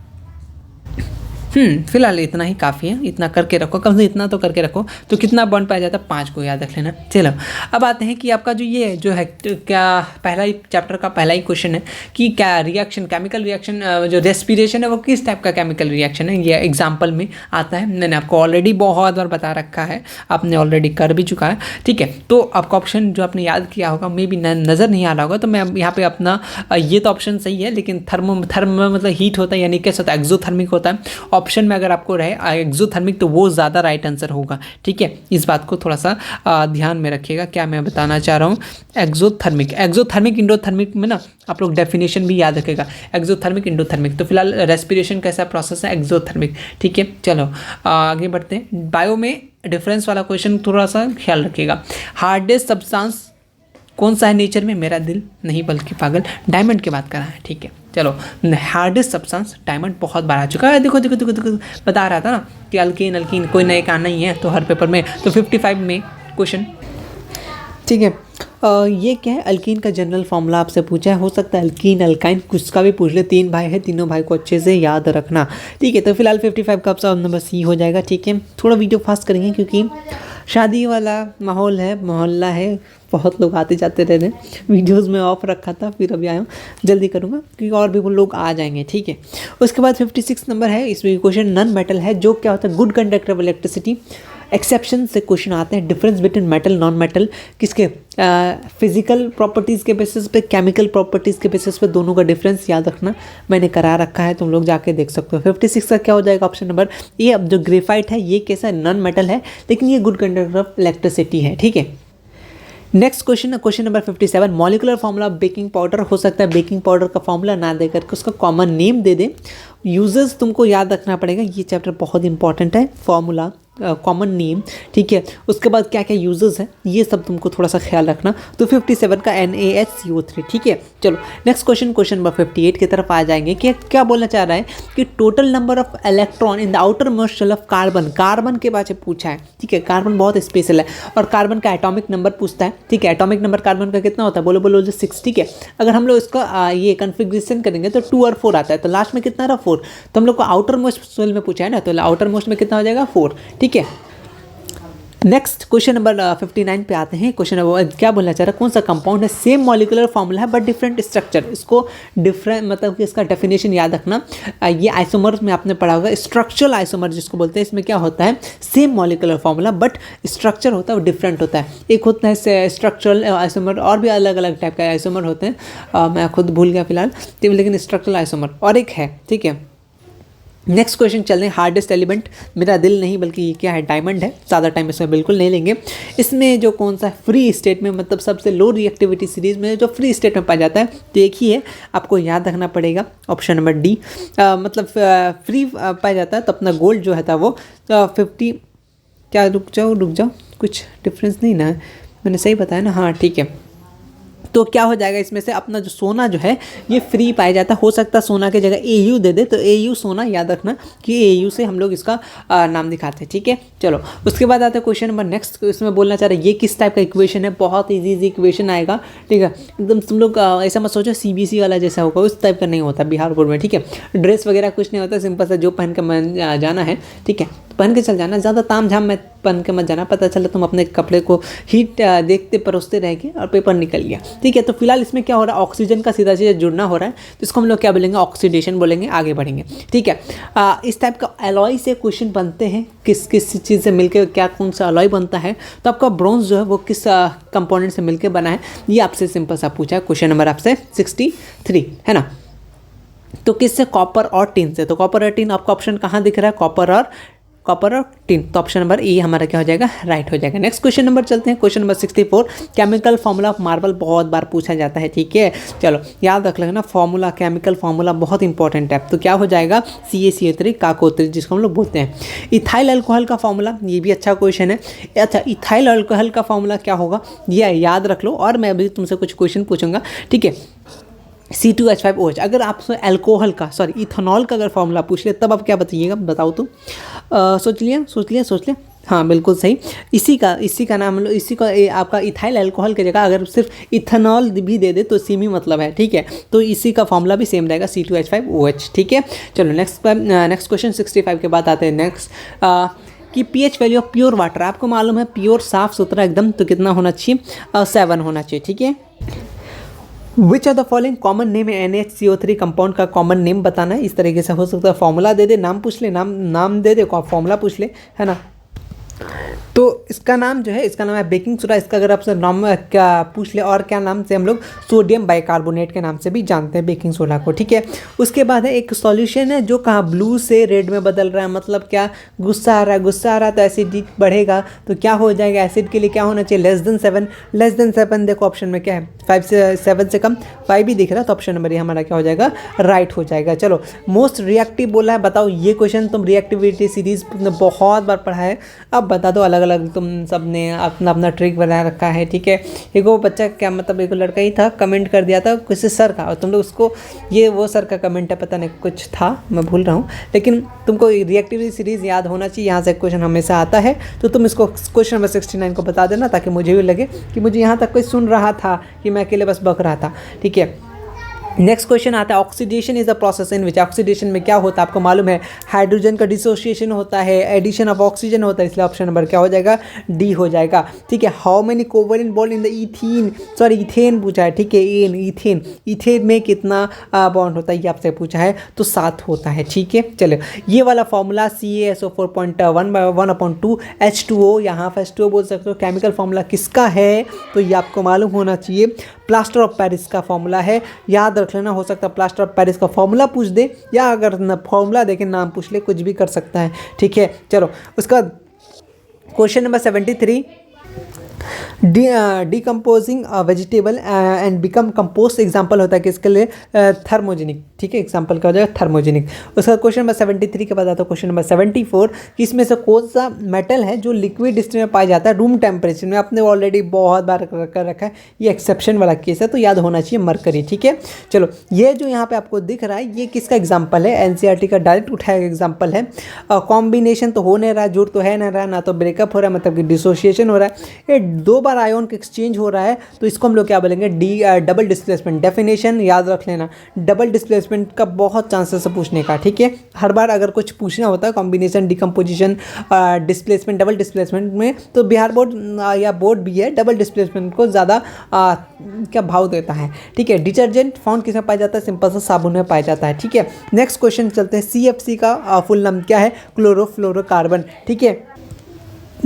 फिलहाल इतना ही काफ़ी है, इतना करके रखो, कम से इतना तो करके रखो। तो कितना बॉन्ड पाया जाता है, 5 को याद रख लेना। चलो अब आते हैं कि आपका जो ये जो है क्या पहला ही चैप्टर का पहला ही क्वेश्चन है कि क्या रिएक्शन, केमिकल रिएक्शन, जो रेस्पिरेशन है वो किस टाइप का केमिकल रिएक्शन है, ये एग्जाम्पल में आता है। मैंने आपको ऑलरेडी बहुत बार बता रखा है, आपने ऑलरेडी कर भी चुका है, ठीक है। तो आपका ऑप्शन जो आपने याद किया होगा, मे भी नज़र नहीं आ रहा होगा, तो मैं यहाँ पे अपना ये तो ऑप्शन सही है, लेकिन थर्मो मतलब हीट होता है, यानी कैसा होता है, एक्सोथर्मिक होता है। ऑप्शन में अगर आपको रहे एक्सोथर्मिक तो वो ज़्यादा राइट आंसर होगा, ठीक है, इस बात को थोड़ा सा ध्यान में रखिएगा। क्या मैं बताना चाह रहा हूँ, एक्सोथर्मिक इंडोथर्मिक में ना आप लोग डेफिनेशन भी याद रखेगा, एक्सोथर्मिक इंडोथर्मिक। तो फिलहाल रेस्पिरेशन कैसा प्रोसेस है, एक्सोथर्मिक, ठीक है। चलो आगे बढ़ते हैं। बायो में डिफरेंस वाला क्वेश्चन थोड़ा सा ख्याल रखिएगा। हार्डेस्ट सब्सटेंस कौन सा है नेचर में, मेरा दिल नहीं बल्कि पागल, डायमंड की बात कर रहा है, ठीक है। चलो हार्डेस्ट सब्सटेंस डायमंड बहुत बार आ चुका है, देखो देखो देखो देखो बता रहा था ना कि अल्कीन अल्कीन कोई नए का नहीं है, तो हर पेपर में। तो 55 में क्वेश्चन, ठीक है। ये क्या है, अल्कीन का जनरल फॉर्मूला आपसे पूछा है, हो सकता है अल्कीन अल्काइन कुछ का भी पूछ ले। 3 भाई है, तीनों भाई को अच्छे से याद रखना, ठीक है। तो फिलहाल 55 का ऑप्शन नंबर सी हो जाएगा, ठीक है। थोड़ा वीडियो फास्ट करेंगे क्योंकि शादी वाला माहौल है, मोहल्ला है, बहुत लोग आते जाते रह रहे हैं। वीडियोज़ में ऑफ रखा था, फिर अभी आया हूँ, जल्दी करूँगा क्योंकि और भी वो लोग आ जाएंगे, ठीक है। उसके बाद 56 नंबर है, इसमें क्वेश्चन नन मेटल है, जो क्या होता है, good conductor of electricity. Exception से क्वेश्चन आते हैं, difference between metal non metal, किसके फिजिकल प्रॉपर्टीज़ के बेसिस पे, केमिकल प्रॉपर्टीज़ के बेसिस पे, दोनों का डिफरेंस याद रखना, मैंने करा रखा है, तुम लोग जाके देख सकते हो। 56 का क्या हो जाएगा ऑप्शन नंबर ये। अब जो ग्रेफाइट है ये कैसा है, नॉन मेटल है, लेकिन ये गुड कंडक्टर ऑफ इलेक्ट्रिसिटी है, ठीक है। नेक्स्ट क्वेश्चन है question number 57, molecular formula baking powder. हो सकता है बेकिंग पाउडर का फॉर्मूला ना दे करके उसका कॉमन नेम दे दे, यूजेस तुमको याद रखना पड़ेगा, ये चैप्टर बहुत इंपॉर्टेंट है। फॉर्मूला कॉमन नेम, ठीक है। उसके बाद क्या क्या यूजेस है ये सब तुमको थोड़ा सा ख्याल रखना। तो 57 का NaHCO3, ठीक है। चलो नेक्स्ट क्वेश्चन नंबर 58 की तरफ आ जाएंगे कि क्या बोलना चाह रहा है कि total number of electron in the outermost shell of carbon. Carbon के बारे में पूछा है, ठीक है। कार्बन बहुत स्पेशल है और कार्बन का एटॉमिक नंबर पूछता है, ठीक है। एटॉमिक नंबर कार्बन का कितना होता है, बोलो बोलो जो 6, ठीक है। अगर हम लोग इसका ये कन्फिग्रेशन करेंगे तो 2 और 4 आता है, तो लास्ट में कितना रहा 4। तो हम लोग को आउटर मोस्ट शेल में पूछा है ना, तो आउटर मोस्ट में कितना हो जाएगा 4, ठीक है। नेक्स्ट क्वेश्चन नंबर 59 पे आते हैं। क्वेश्चन नंबर क्या बोलना चाह रहा है, कौन सा कंपाउंड है सेम मॉलिकुलर फॉर्मूला है बट डिफरेंट स्ट्रक्चर। इसको डिफरेंट मतलब कि इसका डेफिनेशन याद रखना। ये आइसोमर में आपने पढ़ा होगा, स्ट्रक्चरल आइसोमर जिसको बोलते हैं। इसमें क्या होता है, same molecular formula but structure होता है वो डिफरेंट होता है। एक होता है स्ट्रक्चरल आइसोमर, और भी अलग अलग टाइप का आइसोमर होते हैं, मैं खुद भूल गया फिलहाल, लेकिन स्ट्रक्चरल आइसोमर और एक है, ठीक है। नेक्स्ट क्वेश्चन चल रहे हैं हार्डेस्ट एलिमेंट। मेरा दिल नहीं बल्कि ये क्या है, डायमंड है। ज़्यादा टाइम इसमें बिल्कुल नहीं लेंगे। इसमें जो कौन सा फ्री स्टेट में, मतलब सबसे लो रिएक्टिविटी सीरीज में जो फ्री स्टेट में पाया जाता है, तो एक ही है, आपको याद रखना पड़ेगा, ऑप्शन नंबर डी। मतलब फ्री पाया जाता है। तो अपना गोल्ड जो है था वो 50, क्या रुक जाओ कुछ डिफरेंस नहीं ना, मैंने सही बताया ना, हाँ ठीक है। तो क्या हो जाएगा, इसमें से अपना जो सोना जो है ये फ्री पाया जाता है। हो सकता है सोना की जगह AU दे दे, तो AU सोना याद रखना कि AU से हम लोग इसका नाम दिखाते हैं, ठीक है। चलो उसके बाद आता है क्वेश्चन नंबर नेक्स्ट। इसमें बोलना चाह रहे हैं ये किस टाइप का इक्वेशन है, बहुत इजी इक्वेशन आएगा, ठीक है। एकदम तुम लोग ऐसा मत सोचो CBC वाला जैसा होगा, उस टाइप का नहीं होता बिहार बोर्ड में, ठीक है। ड्रेस वगैरह कुछ नहीं होता, सिंपल सा जो पहन के जाना है, ठीक है, पहन के चल जाना। ज़्यादा ताम झाम में पहन के मत जाना, पता चला तुम अपने कपड़े को हीट देखते परोसते रह गए और पेपर निकल गया, ठीक है। तो फिलहाल इसमें क्या हो रहा है, ऑक्सीजन का सीधा सीधा जुड़ना हो रहा है, तो इसको हम लोग क्या बोलेंगे, ऑक्सीडेशन बोलेंगे। आगे बढ़ेंगे, ठीक है। इस टाइप का एलॉय से क्वेश्चन बनते हैं, किस किस चीज़ से मिलकर क्या कौन सा एलॉय बनता है। तो आपका ब्रॉन्ज जो है वो किस कंपोनेंट से मिलकर बना है, ये आपसे सिंपल सा पूछा है। क्वेश्चन नंबर आपसे 63 है ना। तो किससे, कॉपर और टिन से। तो कॉपर और टिन आपका ऑप्शन कहाँ दिख रहा है, कॉपर और टिन। तो ऑप्शन नंबर ए हमारा क्या हो जाएगा, राइट हो जाएगा। नेक्स्ट क्वेश्चन नंबर चलते हैं, question number 64। Chemical formula of marble बहुत बार पूछा जाता है, ठीक है। चलो याद रख लेना, फार्मूला, केमिकल फार्मूला बहुत इंपॉर्टेंट है। तो क्या हो जाएगा, CaCO3 काको3 जिसको हम लोग बोलते हैं। इथाइल अल्कोहल का फार्मूला, ये भी अच्छा क्वेश्चन है। अच्छा, इथाइल अल्कोहल का फार्मूला क्या होगा, ये याद रख लो, और मैं अभी तुमसे कुछ क्वेश्चन पूछूंगा, ठीक है। C2H5OH। अगर आपसे अल्कोहल का, सॉरी इथेनॉल का अगर फॉर्मूला पूछ ले, तब आप क्या बताइएगा, बताओ तो। सोच लिया, हाँ बिल्कुल सही। इसी का नाम लो, आपका इथाइल अल्कोहल की जगह अगर सिर्फ इथेनॉल भी दे दे तो सेम ही मतलब है, ठीक है। तो इसी का फॉर्मूला भी सेम रहेगा, C2H5OH, ठीक है। चलो नेक्स्ट क्वेश्चन 65 के बाद आते हैं नेक्स्ट कि pH value of pure water. आपको मालूम है प्योर साफ सुथरा एकदम, तो कितना होना चाहिए, 7 होना चाहिए, ठीक है। Which are the following common name है, NaCO3 कंपाउंड का कॉमन नेम बताना है। इस तरीके से हो सकता है फॉर्मूला दे दे, नाम पूछ ले, नाम दे दे, फॉर्मूला पूछ ले, है ना। तो इसका नाम जो है, इसका नाम है बेकिंग सोडा। इसका अगर आपसे नाम क्या पूछ ले, और क्या नाम से हम लोग सोडियम बाइकार्बोनेट के नाम से भी जानते हैं बेकिंग सोडा को, ठीक है। उसके बाद है एक सॉल्यूशन है जो कहाँ ब्लू से रेड में बदल रहा है, मतलब क्या, गुस्सा आ रहा है तो एसिड बढ़ेगा, तो क्या हो जाएगा, एसिड के लिए क्या होना चाहिए, लेस देन 7। देखो ऑप्शन में क्या है, 7 से कम, 5 ही दिख रहा है, तो ऑप्शन नंबर ये हमारा क्या हो जाएगा, राइट हो जाएगा। चलो मोस्ट रिएक्टिव बोला है, बताओ ये क्वेश्चन तुम रिएक्टिविटी सीरीज बहुत बार पढ़ा है, अब बता दो। अलग अलग तुम सब ने अपना अपना ट्रिक बना रखा है, ठीक है। एक वो बच्चा, क्या मतलब एक लड़का ही था, कमेंट कर दिया था किसी सर का, और तुम लोग उसको, ये वो सर का कमेंट है, पता नहीं कुछ था, मैं भूल रहा हूँ, लेकिन तुमको रिएक्टिविटी सीरीज याद होना चाहिए। यहाँ से क्वेश्चन हमेशा आता है, तो तुम इसको क्वेश्चन नंबर 69 को बता देना, ताकि मुझे भी लगे कि मुझे यहाँ तक कोई सुन रहा था, कि मैं अकेले बस बक रहा था, ठीक है। नेक्स्ट क्वेश्चन आता है, oxidation is the process in which, oxidation में क्या होता है, आपको मालूम है हाइड्रोजन का डिसोसिएशन होता है, एडिशन ऑफ ऑक्सीजन होता है, इसलिए ऑप्शन नंबर क्या हो जाएगा, डी हो जाएगा, ठीक है। How many covalent bond in the ethane पूछा है, ठीक है। इथेन में कितना बॉन्ड होता है, ये आपसे पूछा है, तो 7 होता है, ठीक है। चलो ये वाला फॉर्मूला CaSO4.1/2 H2O, यहाँ पर H2O बोल सकते हो। केमिकल फॉर्मूला किसका है, तो ये आपको मालूम होना चाहिए, प्लास्टर ऑफ पेरिस का फॉर्मूला है, याद रख लेना। हो सकता है प्लास्टर ऑफ पेरिस का फॉर्मूला पूछ दे, या अगर फॉर्मूला देके नाम पूछ ले, कुछ भी कर सकता है, ठीक है। चलो उसका question number 73, decomposing vegetable and become compost example होता है कि इसके लिए थर्मोजेनिक, ठीक है, एग्जाम्पल का हो जाएगा थर्मोजेनिक। उसका क्वेश्चन नंबर 73 के बाद आता है क्वेश्चन नंबर 74 कि इसमें से कौन सा मेटल है जो लिक्विड स्टेट में पाया जाता है रूम टेम्परेचर में। आपने ऑलरेडी बहुत बार कर रखा है, ये एक्सेप्शन वाला केस है तो याद होना चाहिए मरकरी, ठीक है। चलो ये जो यहाँ पे आपको दिख रहा है ये किसका एग्जाम्पल है, एनसीईआरटी का डायरेक्ट उठाया एग्जाम्पल है। कॉम्बिनेशन तो हो नहीं रहा, जुड़ तो है नहीं रहा, ना तो ब्रेकअप हो रहा है मतलब कि डिसोसिएशन हो रहा है, ये दो बार आयोन का एक्सचेंज हो रहा है तो इसको हम लोग क्या बोलेंगे, डबल डिस्प्लेसमेंट। डेफिनेशन याद रख लेना, डबल डिस्प्लेसमेंट का बहुत चांसेस है पूछने का, ठीक है। हर बार अगर कुछ पूछना होता है combination, decomposition, displacement, double displacement में तो बिहार बोर्ड या बोर्ड भी है डबल डिस्प्लेसमेंट को ज़्यादा क्या भाव देता है, ठीक है। डिटर्जेंट फाउंड किस में पाया जाता है, सिंपल सा साबुन में पाया जाता है, ठीक है। नेक्स्ट क्वेश्चन चलते हैं, CFC का फुल नाम क्या है, क्लोरोफ्लोरोकार्बन, ठीक है।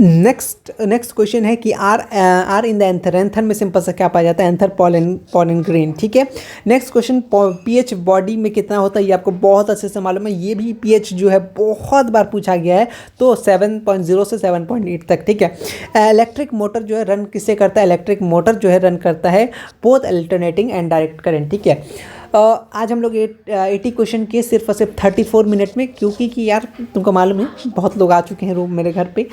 नेक्स्ट क्वेश्चन है कि are in the anther, anther में सिंपल सा क्या पाया जाता है, एंथर पॉलन ग्रेन, ठीक है। नेक्स्ट क्वेश्चन, पीएच बॉडी में कितना होता है, ये आपको बहुत अच्छे से मालूम है, ये भी पीएच जो है बहुत बार पूछा गया है तो 7.0 से 7.8 तक, ठीक है। इलेक्ट्रिक मोटर जो है रन किससे करता है, इलेक्ट्रिक मोटर जो है रन करता है both alternating and direct current, ठीक है। आज हम लोग 80 क्वेश्चन किए सिर्फ और सिर्फ 34 मिनट में, क्योंकि कि यार तुमको मालूम है बहुत लोग आ चुके हैं रूम मेरे घर पे,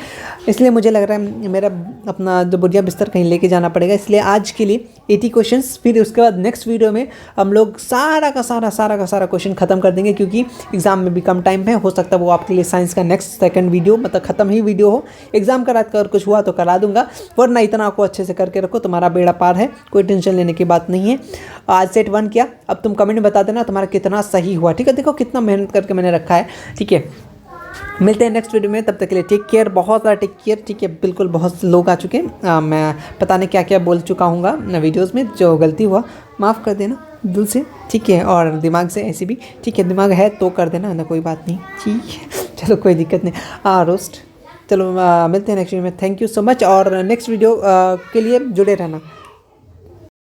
इसलिए मुझे लग रहा है मेरा अपना जो बढ़िया बिस्तर कहीं लेके जाना पड़ेगा, इसलिए आज के लिए 80 क्वेश्चंस। फिर उसके बाद नेक्स्ट वीडियो में हम लोग सारा का सारा क्वेश्चन खत्म कर देंगे, क्योंकि एग्जाम में भी कम टाइम है, हो सकता है वो आपके लिए साइंस का नेक्स्ट सेकंड वीडियो मतलब खत्म ही वीडियो हो। एग्जाम का रात का अगर कुछ हुआ तो करा दूंगा, वरना इतना आपको अच्छे से करके रखो, तुम्हारा बेड़ा पार है, कोई टेंशन लेने की बात नहीं है। आज सेट 1 किया, अब तुम कमेंट में बता देना तुम्हारा कितना सही हुआ, ठीक है। देखो कितना मेहनत करके मैंने रखा है, ठीक है। मिलते हैं नेक्स्ट वीडियो में, तब तक के लिए टेक केयर, बहुत सारा टेक केयर, ठीक है। बिल्कुल बहुत लोग आ चुके हैं, मैं पता नहीं क्या क्या बोल चुका हूँगा वीडियोज़ में, जो गलती हुआ माफ़ कर देना दिल से, ठीक है, और दिमाग से ऐसे भी, ठीक है, दिमाग है तो कर देना ना, कोई बात नहीं, ठीक है। चलो कोई दिक्कत नहीं, रोस्ट। चलो मिलते हैं नेक्स्ट वीडियो में, थैंक यू सो मच, और नेक्स्ट वीडियो के लिए जुड़े रहना।